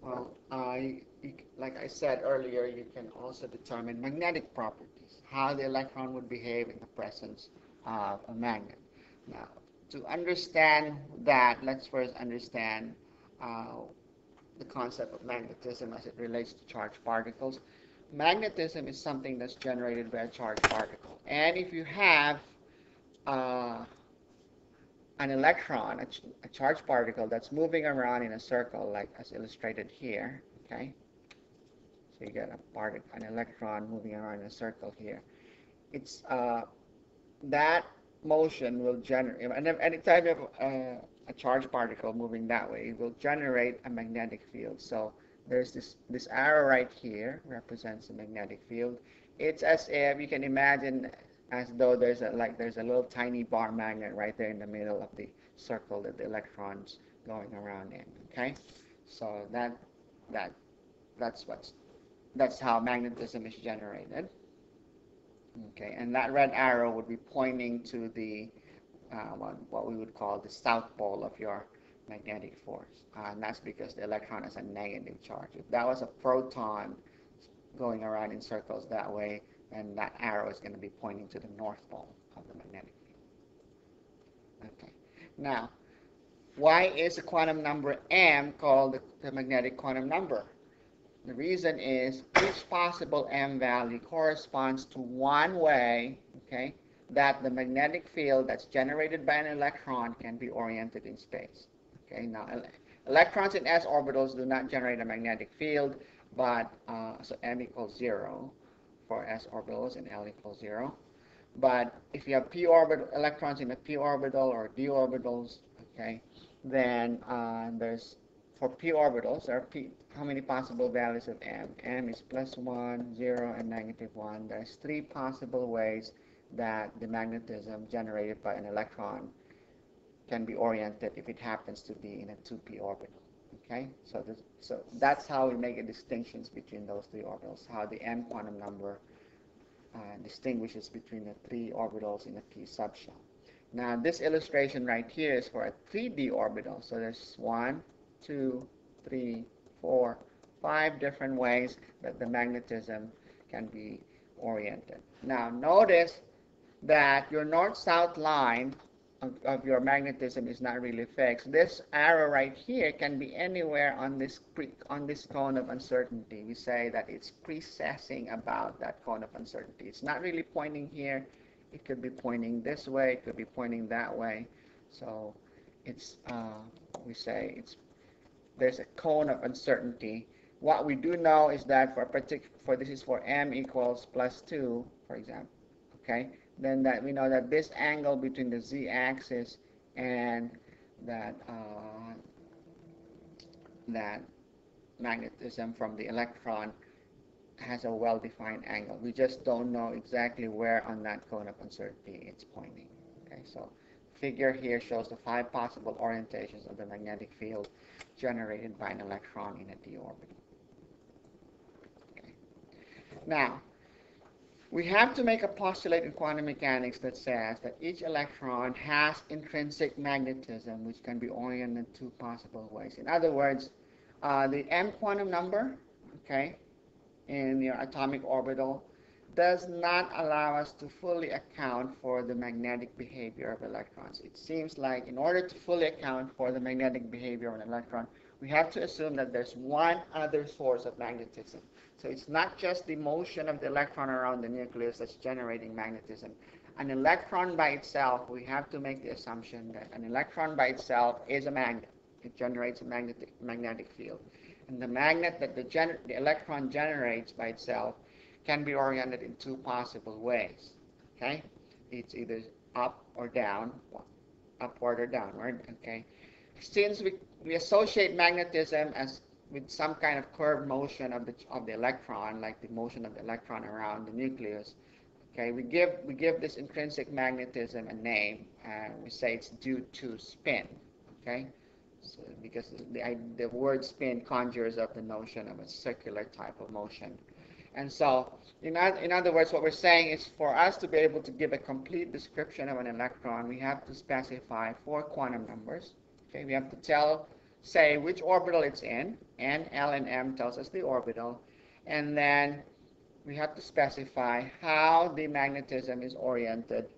Well, like I said earlier, you can also determine magnetic properties, how the electron would behave in the presence of a magnet. Now, to understand that, let's first understand uh, the concept of magnetism as it relates to charged particles. Magnetism is something that's generated by a charged particle. And if you have uh, an electron, a charged particle that's moving around in a circle, like as illustrated here, okay? So you get an electron moving around in a circle here. It's that motion will generate, and anytime you have a charged particle moving that way, it will generate a magnetic field. So there's this arrow right here represents a magnetic field. It's as if you can imagine as though there's a little tiny bar magnet right there in the middle of the circle that the electrons going around in. Okay, so that that's what's that's how magnetism is generated. Okay, and that red arrow would be pointing to the what we would call the south pole of your magnetic force. And that's because the electron has a negative charge. If that was a proton going around in circles that way, then that arrow is going to be pointing to the north pole of the magnetic field. Okay. Now, why is the quantum number m called the magnetic quantum number? The reason is each possible m value corresponds to one way, okay, that the magnetic field that's generated by an electron can be oriented in space. Okay, now electrons in s orbitals do not generate a magnetic field, but so m equals 0 for s orbitals and L equals 0. But if you have p orbital electrons in a p orbital or d orbitals, okay, then there's for p orbitals, there are how many possible values of m? M is +1, 0, and -1. There's 3 possible ways that the magnetism generated by an electron can be oriented if it happens to be in a 2p orbital. Okay, so that's how we make a distinctions between those 3 orbitals, how the m quantum number distinguishes between the 3 orbitals in a p subshell. Now, this illustration right here is for a 3d orbital. So there's 1, 2, 3, 4, 5 different ways that the magnetism can be oriented. Now, notice that your north-south line of your magnetism is not really fixed. This arrow right here can be anywhere on this cone of uncertainty. We say that it's precessing about that cone of uncertainty. It's not really pointing here. It could be pointing this way. It could be pointing that way. So it's we say there's a cone of uncertainty. What we do know is that for this is for m equals +2, for example. Okay, then that we know that this angle between the z-axis and that that magnetism from the electron has a well-defined angle. We just don't know exactly where on that cone of uncertainty it's pointing. Okay, so figure here shows the 5 possible orientations of the magnetic field generated by an electron in a d orbital. Okay. Now, we have to make a postulate in quantum mechanics that says that each electron has intrinsic magnetism, which can be oriented in 2 possible ways. In other words, the m quantum number, okay, in your atomic orbital does not allow us to fully account for the magnetic behavior of electrons. It seems like in order to fully account for the magnetic behavior of an electron, we have to assume that there's one other source of magnetism. So it's not just the motion of the electron around the nucleus that's generating magnetism. An electron by itself, we have to make the assumption that an electron by itself is a magnet. It generates a magnetic field. And the magnet that the electron generates by itself can be oriented in 2 possible ways. Okay? It's either up or down, upward or downward. Okay? Since we associate magnetism as with some kind of curved motion of the electron, like the motion of the electron around the nucleus, okay, we give this intrinsic magnetism a name, and we say it's due to spin. Okay? So, because the word spin conjures up the notion of a circular type of motion. And so, in other words, what we're saying is for us to be able to give a complete description of an electron, we have to specify 4 quantum numbers. Okay, we have to say which orbital it's in, N, L, and M tells us the orbital. And then we have to specify how the magnetism is oriented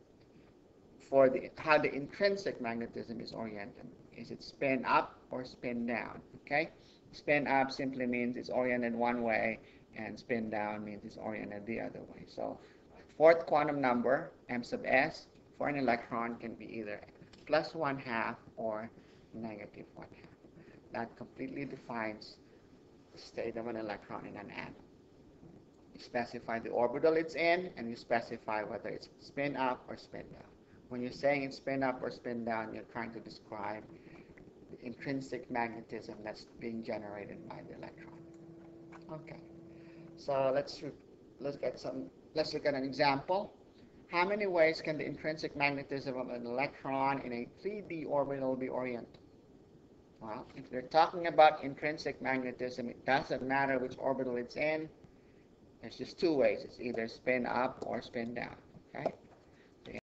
how the intrinsic magnetism is oriented. Is it spin up or spin down? Okay? Spin up simply means it's oriented one way, and spin down means it's oriented the other way. So fourth quantum number, m sub s, for an electron can be either plus 1/2 or negative 1/2. That completely defines the state of an electron in an atom. You specify the orbital it's in, and you specify whether it's spin up or spin down. When you're saying it's spin up or spin down, you're trying to describe the intrinsic magnetism that's being generated by the electron. Okay, so let's look at an example. How many ways can the intrinsic magnetism of an electron in a 3D orbital be oriented? Well, if they're talking about intrinsic magnetism, it doesn't matter which orbital it's in. There's just two ways. It's either spin up or spin down. Okay.